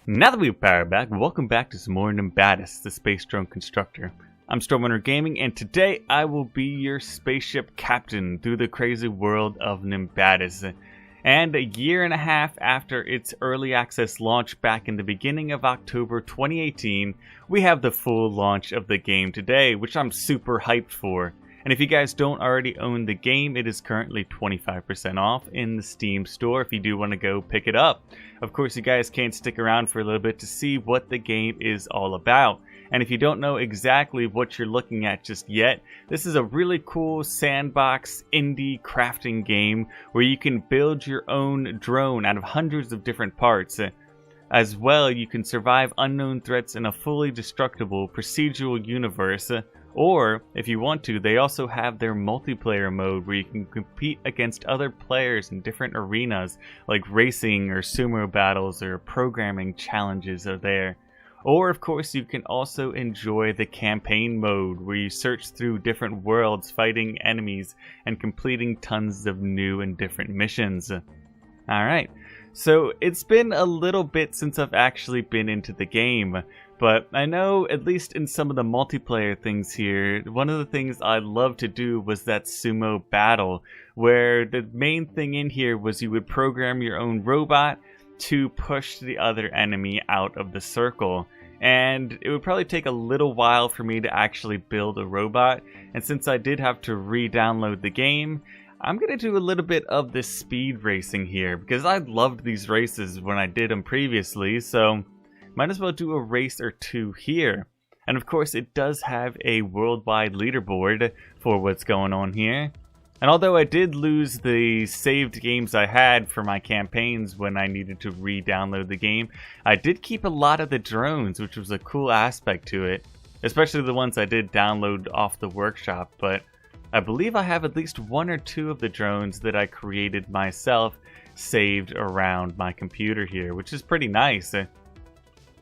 Now that we've powered back, welcome back to some more Nimbatus, the space drone constructor. I'm StormRunner Gaming, and today I will be your spaceship captain through the crazy world of Nimbatus. And a year and a half after its early access launch back in the beginning of October 2018, we have the full launch of the game today, which I'm super hyped for. And if you guys don't already own the game, it is currently 25% off in the Steam store if you do want to go pick it up. Of course, you guys can stick around for a little bit to see what the game is all about. And if you don't know exactly what you're looking at just yet, this is a really cool sandbox indie crafting game where you can build your own drone out of hundreds of different parts. As well, you can survive unknown threats in a fully destructible procedural universe. Or, if you want to, they also have their multiplayer mode where you can compete against other players in different arenas, like racing or sumo battles or programming challenges are there. Or, of course, you can also enjoy the campaign mode where you search through different worlds, fighting enemies, and completing tons of new and different missions. Alright, so it's been a little bit since I've actually been into the game. But I know, at least in some of the multiplayer things here, one of the things I loved to do was that sumo battle, where the main thing in here was you would program your own robot to push the other enemy out of the circle. And it would probably take a little while for me to actually build a robot, and since I did have to re-download the game, I'm going to do a little bit of this speed racing here, because I loved these races when I did them previously, so might as well do a race or two here. And of course it does have a worldwide leaderboard for what's going on here. And although I did lose the saved games I had for my campaigns when I needed to re-download the game, I did keep a lot of the drones, which was a cool aspect to it. Especially the ones I did download off the workshop, but I believe I have at least one or two of the drones that I created myself saved around my computer here, which is pretty nice.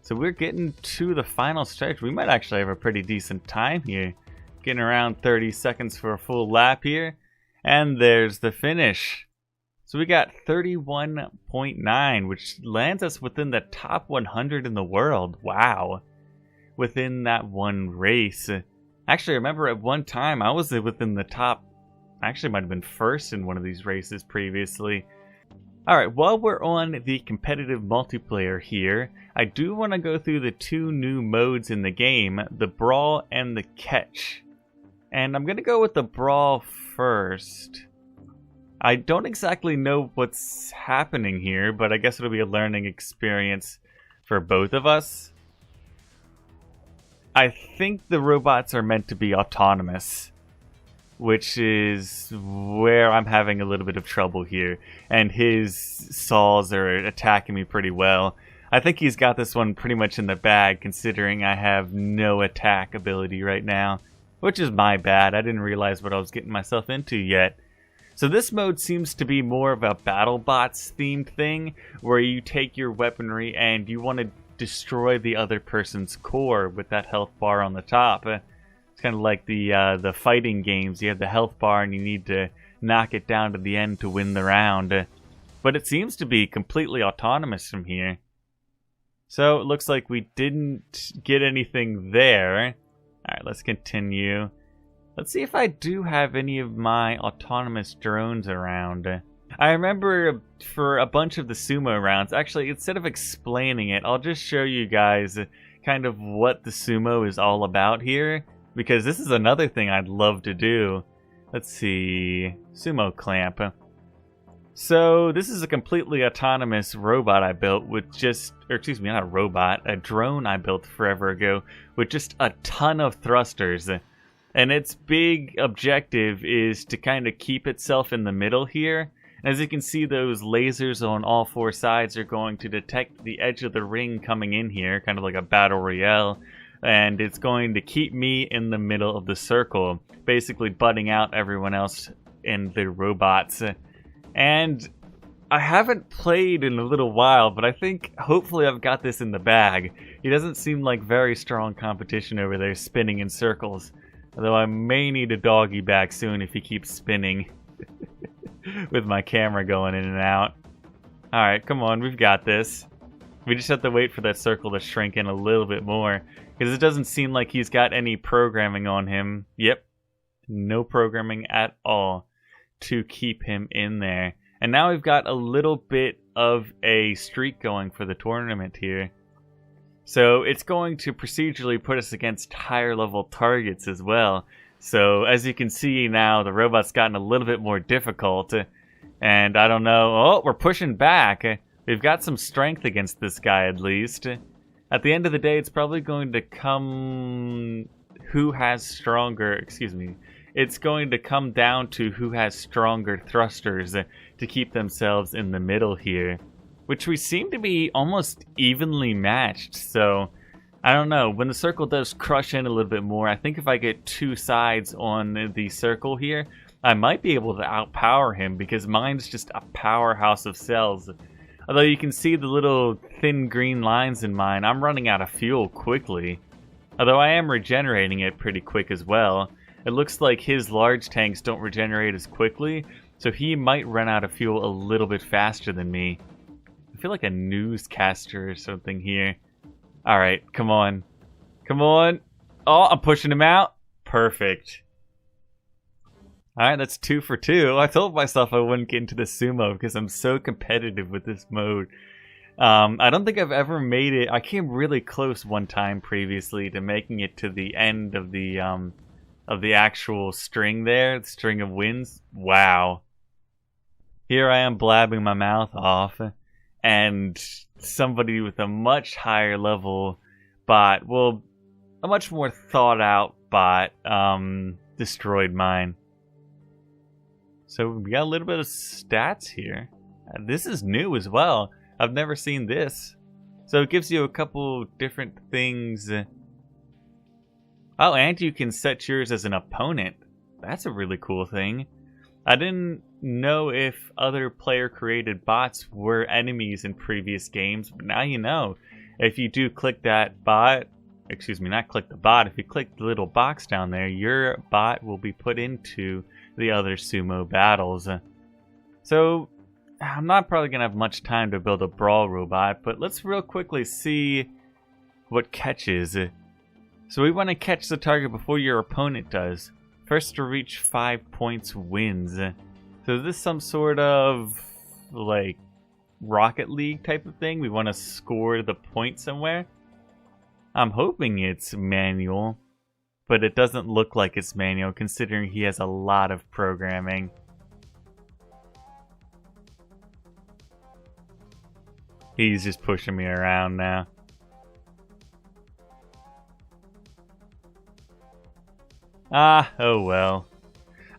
So we're getting to the final stretch. We might actually have a pretty decent time here. Getting around 30 seconds for a full lap here. And there's the finish. So we got 31.9, which lands us within the top 100 in the world. Wow. Within that one race. Actually, I remember at one time I was within the top. Actually, might have been first in one of these races previously. Alright, while we're on the competitive multiplayer here, I do want to go through the two new modes in the game, the Brawl and the Catch. And I'm going to go with the Brawl first. I don't exactly know what's happening here, but I guess it'll be a learning experience for both of us. I think the robots are meant to be autonomous, which is where I'm having a little bit of trouble here. And his saws are attacking me pretty well. I think he's got this one pretty much in the bag, considering I have no attack ability right now. Which is my bad, I didn't realize what I was getting myself into yet. So this mode seems to be more of a BattleBots themed thing, where you take your weaponry and you want to destroy the other person's core with that health bar on the top. It's kind of like the fighting games. You have the health bar and you need to knock it down to the end to win the round. But it seems to be completely autonomous from here. So it looks like we didn't get anything there. Alright, let's continue. Let's see if I do have any of my autonomous drones around. I remember for a bunch of the sumo rounds, actually instead of explaining it, I'll just show you guys kind of what the sumo is all about here. Because this is another thing I'd love to do. Let's see. Sumo clamp. So this is a completely autonomous robot I built with just, or excuse me, not a robot, a drone I built forever ago with just a ton of thrusters. And its big objective is to kind of keep itself in the middle here. As you can see, those lasers on all four sides are going to detect the edge of the ring coming in here, kind of like a battle royale. And it's going to keep me in the middle of the circle, basically butting out everyone else in the robots. And I haven't played in a little while, but I think hopefully I've got this in the bag. He doesn't seem like very strong competition over there spinning in circles. Although I may need a doggy bag soon if he keeps spinning with my camera going in and out. Alright, come on, we've got this. We just have to wait for that circle to shrink in a little bit more, because it doesn't seem like he's got any programming on him. Yep, no programming at all to keep him in there. And now we've got a little bit of a streak going for the tournament here. So it's going to procedurally put us against higher level targets as well. So as you can see now, the robot's gotten a little bit more difficult. And I don't know, oh, we're pushing back. We've got some strength against this guy at least. At the end of the day, it's probably going to come who has stronger, it's going to come down to who has stronger thrusters to keep themselves in the middle here, which we seem to be almost evenly matched. So I don't know, when the circle does crush in a little bit more, I think if I get two sides on the circle here, I might be able to outpower him, because mine's just a powerhouse of cells. Although you can see the little thin green lines in mine, I'm running out of fuel quickly. Although I am regenerating it pretty quick as well. It looks like his large tanks don't regenerate as quickly, so he might run out of fuel a little bit faster than me. I feel like a newscaster or something here. Alright, come on. Come on. Oh, I'm pushing him out. Perfect. Alright, that's 2 for 2. I told myself I wouldn't get into the sumo because I'm so competitive with this mode. I don't think I've ever made it. I came really close one time previously to making it to the end of the actual string there, the string of wins. Wow. Here I am blabbing my mouth off, and somebody with a much higher level bot, well, a much more thought out bot, destroyed mine. So we got a little bit of stats here. This is new as well. I've never seen this. So it gives you a couple different things. Oh, and you can set yours as an opponent. That's a really cool thing. I didn't know if other player-created bots were enemies in previous games, but now you know. If you do click that bot, not click the bot, if you click the little box down there, your bot will be put into the other sumo battles. So I'm not probably gonna have much time to build a brawl robot, but let's real quickly see what catches. So we want to catch the target before your opponent does. First to reach 5 points wins. So is this some sort of like Rocket League type of thing? We want to score the point somewhere? I'm hoping it's manual, but it doesn't look like it's manual considering he has a lot of programming. He's just pushing me around now. Ah, oh well.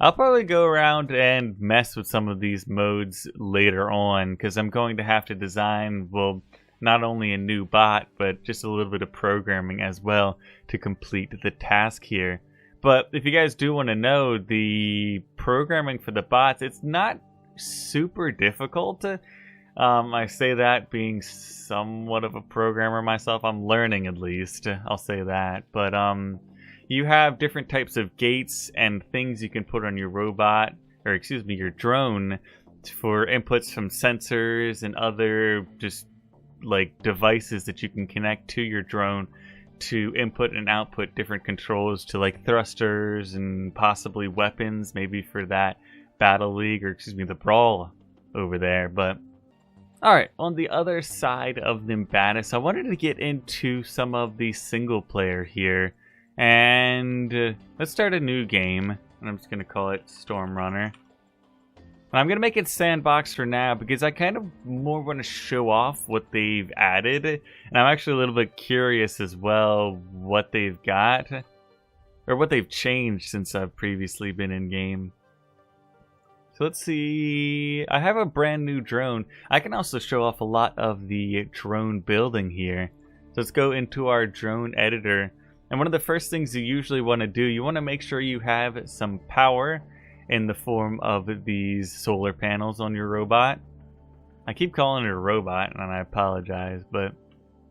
I'll probably go around and mess with some of these modes later on, because I'm going to have to design, well, not only a new bot, but just a little bit of programming as well to complete the task here. But if you guys do want to know, the programming for the bots, it's not super difficult. I say that being somewhat of a programmer myself. I'm learning at least, I'll say that. But you have different types of gates and things you can put on your robot, or excuse me, your drone, for inputs from sensors and other just like devices that you can connect to your drone to input and output different controls to like thrusters and possibly weapons, maybe for that battle league, or excuse me, the brawl over there. But alright, on the other side of Nimbatus, I wanted to get into some of the single player here. And let's start a new game, and I'm just going to call it StormRunner. I'm going to make it sandbox for now because I kind of more want to show off what they've added. And I'm actually a little bit curious as well what they've got, or what they've changed since I've previously been in game. So let's see, I have a brand new drone. I can also show off a lot of the drone building here. So let's go into our drone editor. And one of the first things you usually want to do, you want to make sure you have some power in the form of these solar panels on your robot. I keep calling it a robot, and I apologize, but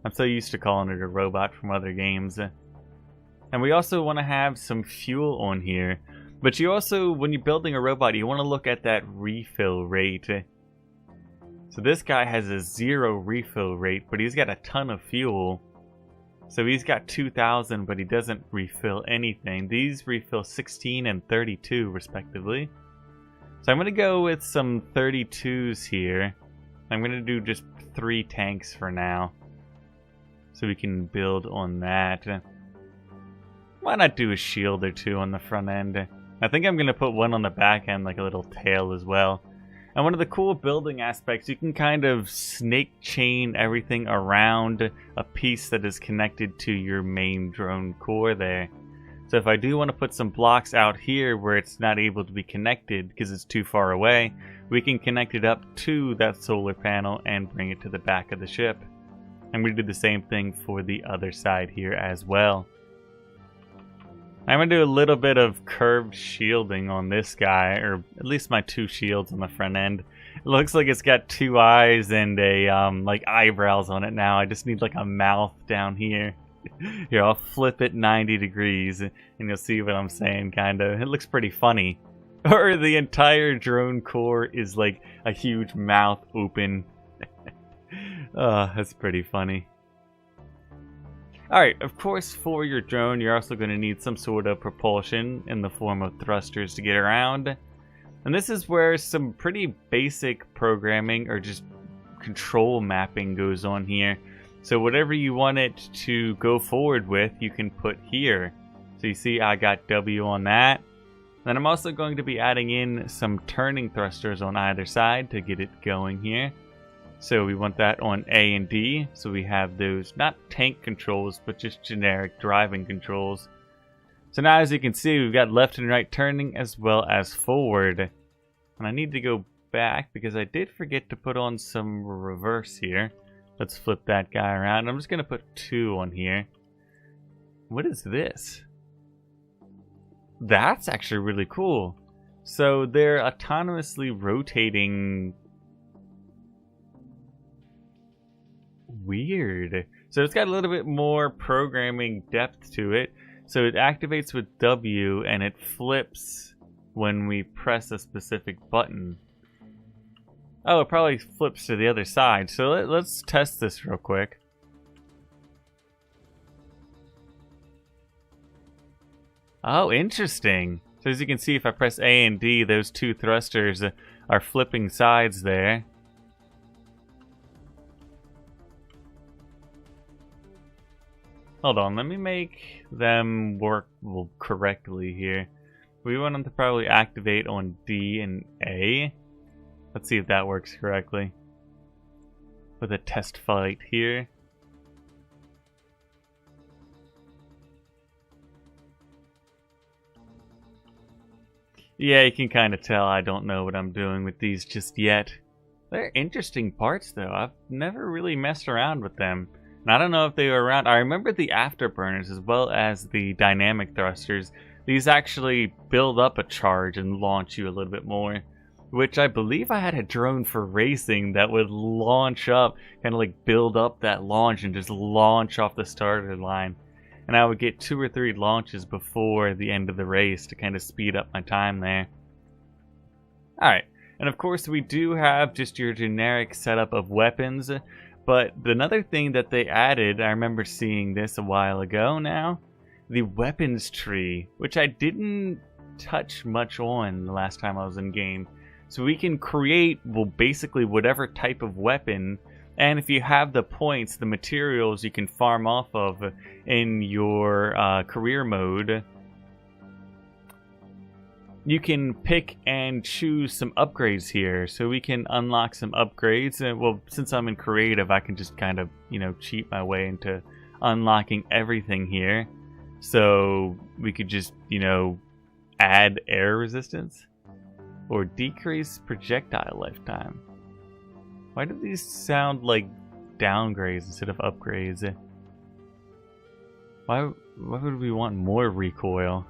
I'm so used to calling it a robot from other games. And we also want to have some fuel on here. But you also, when you're building a robot, you want to look at that refill rate. So this guy has a 0 refill rate, but he's got a ton of fuel. So he's got 2,000, but he doesn't refill anything. These refill 16 and 32 respectively. So I'm going to go with some 32s here. I'm going to do just 3 tanks for now, so we can build on that. Why not do a shield or 2 on the front end? I think I'm going to put one on the back end, like a little tail as well. And one of the cool building aspects, you can kind of snake chain everything around a piece that is connected to your main drone core there. So if I do want to put some blocks out here where it's not able to be connected because it's too far away, we can connect it up to that solar panel and bring it to the back of the ship. I'm going to do the same thing for the other side here as well. I'm going to do a little bit of curved shielding on this guy, or at least my 2 shields on the front end. It looks like it's got 2 eyes and a like eyebrows on it now. I just need like a mouth down here. Here, I'll flip it 90 degrees and you'll see what I'm saying, kind of. It looks pretty funny. Or the entire drone core is like a huge mouth open. Oh, that's pretty funny. Alright, of course for your drone you're also going to need some sort of propulsion in the form of thrusters to get around. And this is where some pretty basic programming or just control mapping goes on here. So whatever you want it to go forward with, you can put here. So you see I got W on that. Then I'm also going to be adding in some turning thrusters on either side to get it going here. So we want that on A and D, so we have those, not tank controls, but just generic driving controls. So now as you can see, we've got left and right turning as well as forward. And I need to go back because I did forget to put on some reverse here. Let's flip that guy around. I'm just going to put 2 on here. What is this? That's actually really cool. So they're autonomously rotating. Weird. So it's got a little bit more programming depth to it. So it activates with W and it flips when we press a specific button. Oh, it probably flips to the other side. So let's test this real quick. Oh, interesting. So as you can see, if I press A and D, those 2 thrusters are flipping sides there. Hold on, let me make them work correctly here. We want them to probably activate on D and A. Let's see if that works correctly. With a test flight here. Yeah, you can kind of tell I don't know what I'm doing with these just yet. They're interesting parts though. I've never really messed around with them. And I don't know if they were around. I remember the afterburners as well as the dynamic thrusters. These actually build up a charge and launch you a little bit more. Which I believe I had a drone for racing that would launch up, kind of like build up that launch and just launch off the starter line. And I would get 2 or 3 launches before the end of the race to kind of speed up my time there. Alright, and of course we do have just your generic setup of weapons. But another thing that they added, I remember seeing this a while ago now, the weapons tree, which I didn't touch much on the last time I was in game. So we can create, well, basically whatever type of weapon, and if you have the points, the materials you can farm off of in your career mode, you can pick and choose some upgrades here. So we can unlock some upgrades. And well, since I'm in creative, I can just kind of, cheat my way into unlocking everything here. So we could just, add air resistance or decrease projectile lifetime. Why do these sound like downgrades instead of upgrades? Why would we want more recoil?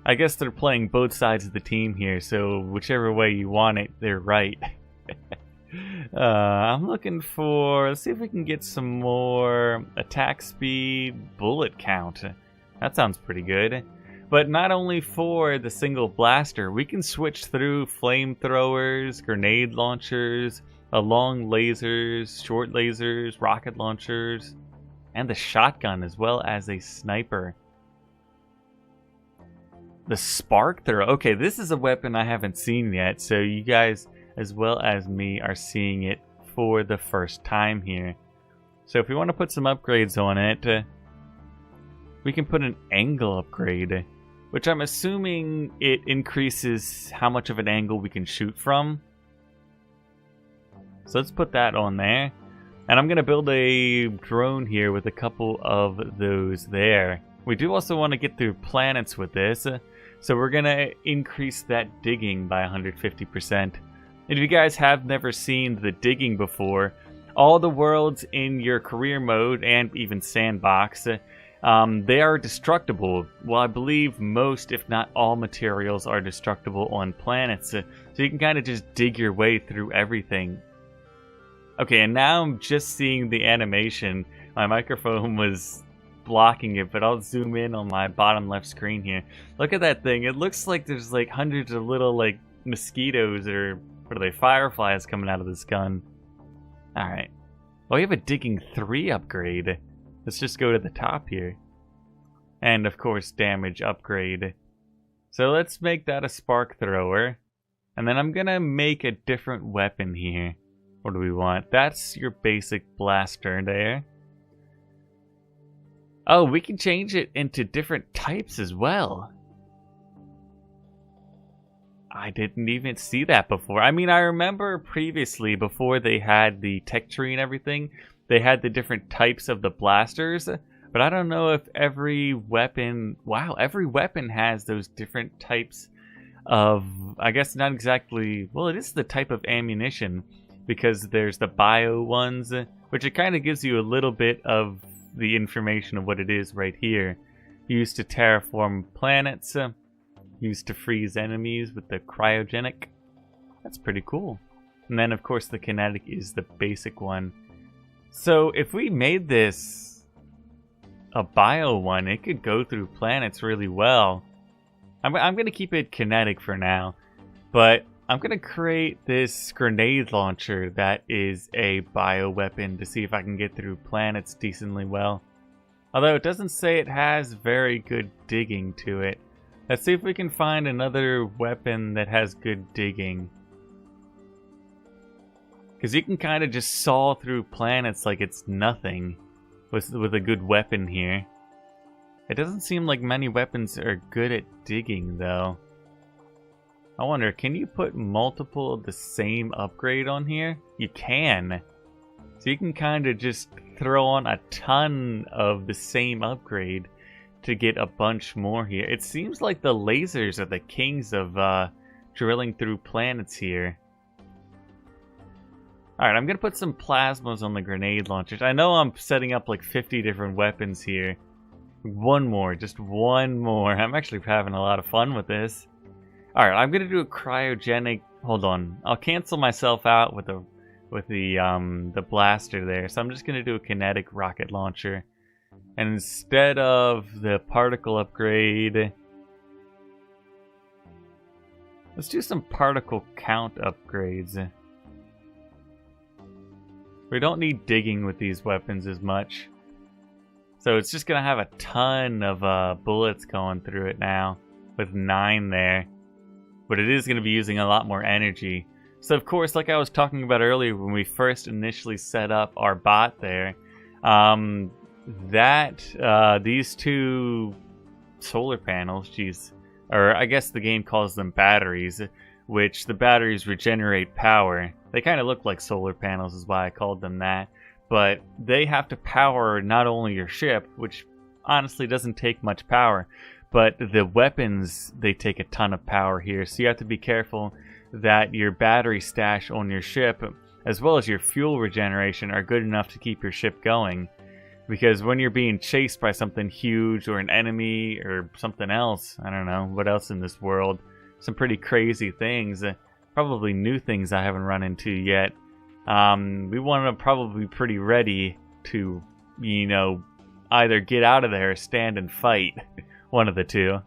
I guess they're playing both sides of the team here, so whichever way you want it, they're right. I'm looking for... Let's see if we can get some more attack speed, bullet count. That sounds pretty good. But not only for the single blaster, we can switch through flamethrowers, grenade launchers, long lasers, short lasers, rocket launchers, and the shotgun, as well as a sniper. The spark throw. Okay, this is a weapon I haven't seen yet, so you guys, as well as me, are seeing it for the first time here. So if we want to put some upgrades on it, we can put an angle upgrade, which I'm assuming it increases how much of an angle we can shoot from. So let's put that on there. And I'm going to build a drone here with a couple of those there. We do also want to get through planets with this. So we're going to increase that digging by 150%. If you guys have never seen the digging before, all the worlds in your career mode and even sandbox, they are destructible. Well, I believe most, if not all, materials are destructible on planets. So you can kind of just dig your way through everything. Okay, and now I'm just seeing the animation. My microphone was blocking it, but I'll zoom in on my bottom left screen here. Look at that thing. It looks like there's like hundreds of little like mosquitoes or what are they, fireflies coming out of this gun. Alright. Well, we have a digging 3 upgrade. Let's just go to the top here. And of course, damage upgrade. So let's make that a spark thrower. And then I'm gonna make a different weapon here. What do we want? That's your basic blaster there. Oh, we can change it into different types as well. I didn't even see that before. I mean, I remember previously, before they had the tech tree and everything, they had the different types of the blasters. But I don't know if every weapon... Wow, every weapon has those different types of... I guess not exactly... Well, it is the type of ammunition. Because there's the bio ones, which it kind of gives you a little bit of the information of what it is right here. Used to terraform planets, used to freeze enemies with the cryogenic. That's pretty cool. And then of course the kinetic is the basic one. So if we made this a bio one, it could go through planets really well. I'm going to keep it kinetic for now, but I'm going to create this grenade launcher that is a bioweapon to see if I can get through planets decently well. Although it doesn't say it has very good digging to it. Let's see if we can find another weapon that has good digging. Because you can kind of just saw through planets like it's nothing with a good weapon here. It doesn't seem like many weapons are good at digging though. I wonder, can you put multiple of the same upgrade on here? You can. So you can kind of just throw on a ton of the same upgrade to get a bunch more here. It seems like the lasers are the kings of drilling through planets here. Alright, I'm going to put some plasmas on the grenade launchers. I know I'm setting up like 50 different weapons here. One more, just one more. I'm actually having a lot of fun with this. Alright, I'm gonna do a cryogenic... Hold on. I'll cancel myself out with the blaster there. So I'm just gonna do a kinetic rocket launcher. And instead of the particle upgrade... Let's do some particle count upgrades. We don't need digging with these weapons as much. So it's just gonna have a ton of bullets going through it now. With 9 there. But it is going to be using a lot more energy. So of course, like I was talking about earlier when we first initially set up our bot there, these 2 solar panels, or I guess the game calls them batteries, which the batteries regenerate power. They kind of look like solar panels is why I called them that. But they have to power not only your ship, which honestly doesn't take much power, but the weapons, they take a ton of power here. So you have to be careful that your battery stash on your ship, as well as your fuel regeneration, are good enough to keep your ship going. Because when you're being chased by something huge, or an enemy, or something else, I don't know, what else in this world, some pretty crazy things, probably new things I haven't run into yet, we want to probably be pretty ready to, you know, either get out of there or stand and fight. One of the two.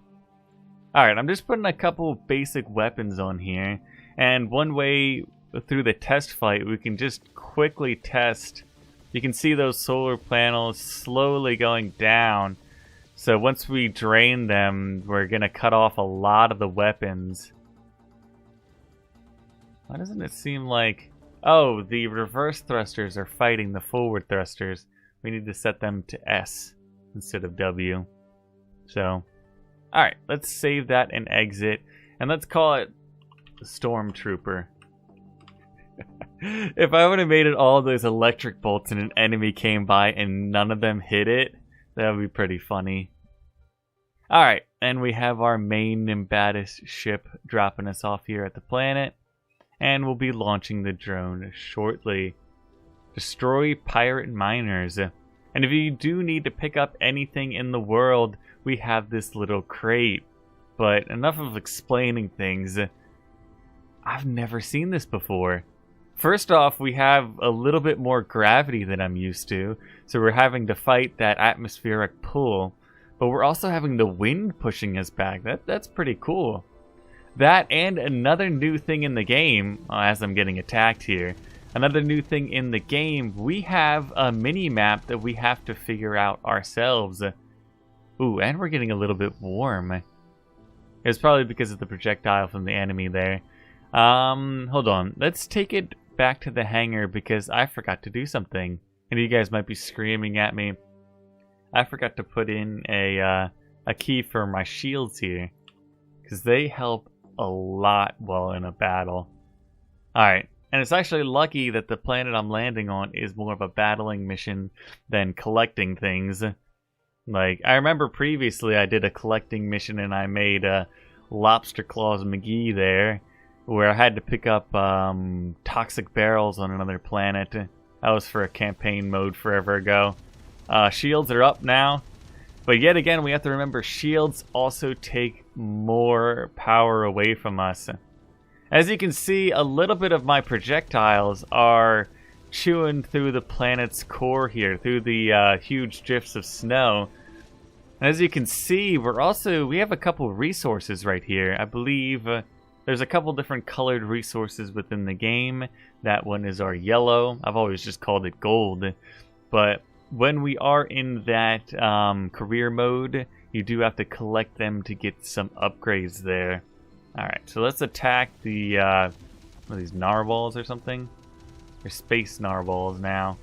Alright, I'm just putting a couple basic weapons on here. And one way through the test fight, we can just quickly test. You can see those solar panels slowly going down. So once we drain them, we're going to cut off a lot of the weapons. Why doesn't it seem like... Oh, the reverse thrusters are fighting the forward thrusters. We need to set them to S instead of W. So, alright, let's save that and exit. And let's call it the Stormtrooper. If I would have made it all those electric bolts and an enemy came by and none of them hit it, that would be pretty funny. Alright, and we have our main Nimbatus ship dropping us off here at the planet. And we'll be launching the drone shortly. Destroy pirate miners. And if you do need to pick up anything in the world, we have this little crate. But enough of explaining things. I've never seen this before. First off, we have a little bit more gravity than I'm used to, so we're having to fight that atmospheric pull, but we're also having the wind pushing us back. That's pretty cool. That and another new thing in the game, as I'm getting attacked here, another new thing in the game, we have a mini-map that we have to figure out ourselves. Ooh, and we're getting a little bit warm. It's probably because of the projectile from the enemy there. Hold on. Let's take it back to the hangar because I forgot to do something. And you guys might be screaming at me. I forgot to put in a key for my shields here. Because they help a lot while in a battle. Alright. And it's actually lucky that the planet I'm landing on is more of a battling mission than collecting things. Like, I remember previously I did a collecting mission and I made a Lobster Claws McGee there, where I had to pick up toxic barrels on another planet. That was for a campaign mode forever ago. Shields are up now, but yet again we have to remember shields also take more power away from us. As you can see, a little bit of my projectiles are chewing through the planet's core here, through the huge drifts of snow. As you can see, we have a couple resources right here. I believe there's a couple different colored resources within the game. That one is our yellow. I've always just called it gold. But when we are in that career mode, you do have to collect them to get some upgrades there. Alright, so let's attack the, what are these, narwhals or something? They're space narwhals now.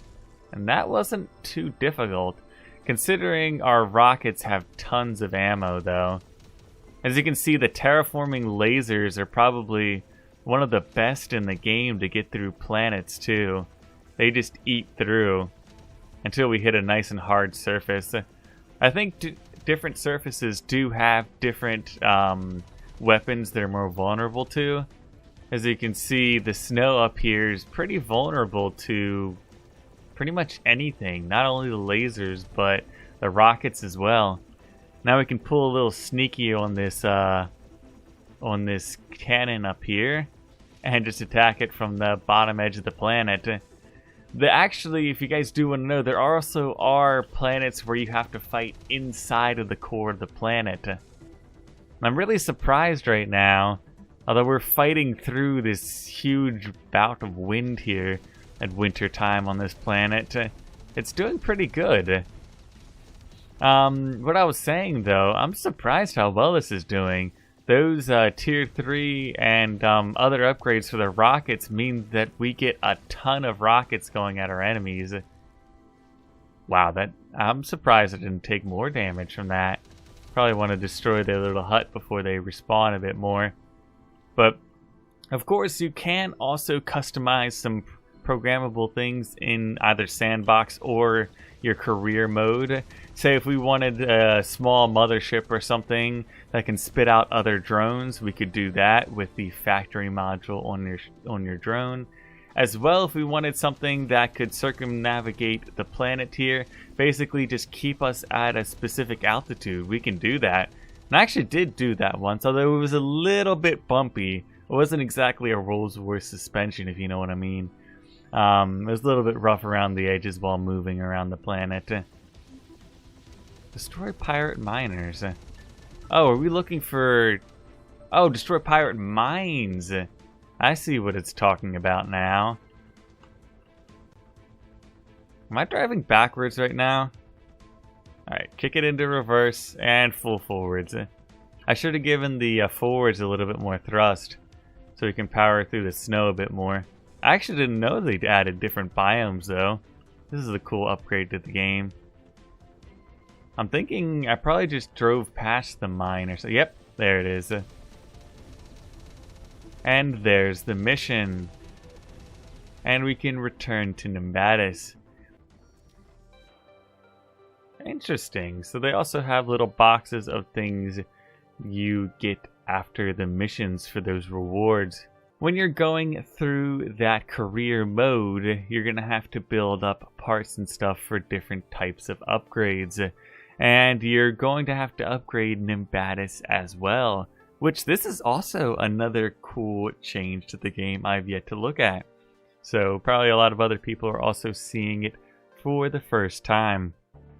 And that wasn't too difficult, considering our rockets have tons of ammo, though. As you can see, the terraforming lasers are probably one of the best in the game to get through planets, too. They just eat through until we hit a nice and hard surface. I think different surfaces do have different weapons they're more vulnerable to. As you can see, the snow up here is pretty vulnerable to pretty much anything. Not only the lasers, but the rockets as well. Now we can pull a little sneaky on this cannon up here and just attack it from the bottom edge of the planet. Actually, if you guys do want to know, there also are planets where you have to fight inside of the core of the planet. I'm really surprised right now, although we're fighting through this huge bout of wind here at winter time on this planet. It's doing pretty good. What I was saying though, I'm surprised how well this is doing. Those tier 3 and other upgrades for the rockets mean that we get a ton of rockets going at our enemies. Wow, I'm surprised it didn't take more damage from that. Probably want to destroy their little hut before they respawn a bit more. But of course you can also customize some programmable things in either sandbox or your career mode. Say if we wanted a small mothership or something that can spit out other drones, we could do that with the factory module on your drone. As well, if we wanted something that could circumnavigate the planet here, basically just keep us at a specific altitude, we can do that. And I actually did do that once, although it was a little bit bumpy. It wasn't exactly a Rolls-Royce suspension, if you know what I mean. It was a little bit rough around the edges while moving around the planet. Destroy pirate miners. Oh, are we looking for... Oh, destroy pirate mines. I see what it's talking about now. Am I driving backwards right now? Alright, kick it into reverse and full forwards. I should have given the forwards a little bit more thrust so we can power through the snow a bit more. I actually didn't know they'd added different biomes though. This is a cool upgrade to the game. I'm thinking I probably just drove past the mine or so. Yep, there it is. And there's the mission. And we can return to Nimbatus. Interesting. So they also have little boxes of things you get after the missions for those rewards. When you're going through that career mode, you're going to have to build up parts and stuff for different types of upgrades. And you're going to have to upgrade Nimbatus as well. Which this is also another cool change to the game I've yet to look at. So probably a lot of other people are also seeing it for the first time.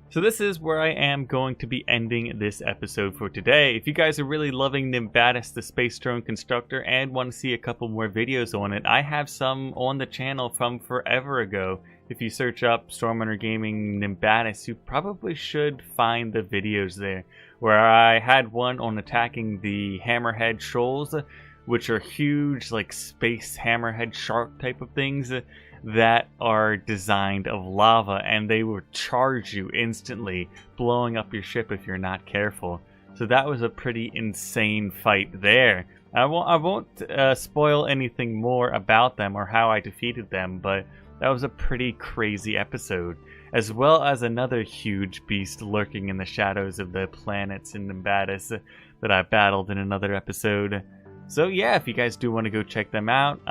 So this is where I am going to be ending this episode for today. If you guys are really loving Nimbatus, the space drone constructor, and want to see a couple more videos on it, I have some on the channel from forever ago. If you search up StormRunner Gaming Nimbatus, you probably should find the videos there, where I had one on attacking the hammerhead shoals, which are huge, like space hammerhead shark type of things that are designed of lava, and they will charge you instantly, blowing up your ship if you're not careful. So that was a pretty insane fight there. I won't spoil anything more about them or how I defeated them, but that was a pretty crazy episode, as well as another huge beast lurking in the shadows of the planets in Nimbatus that I battled in another episode. So yeah, if you guys do want to go check them out,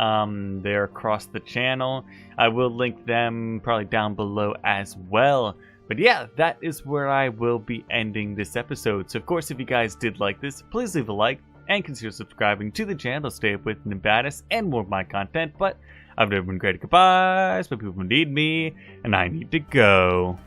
they're across the channel. I will link them probably down below as well. But yeah, that is where I will be ending this episode. So of course, if you guys did like this, please leave a like and consider subscribing to the channel to stay up with Nimbatus and more of my content. But I've never been great at goodbyes, but people need me, and I need to go.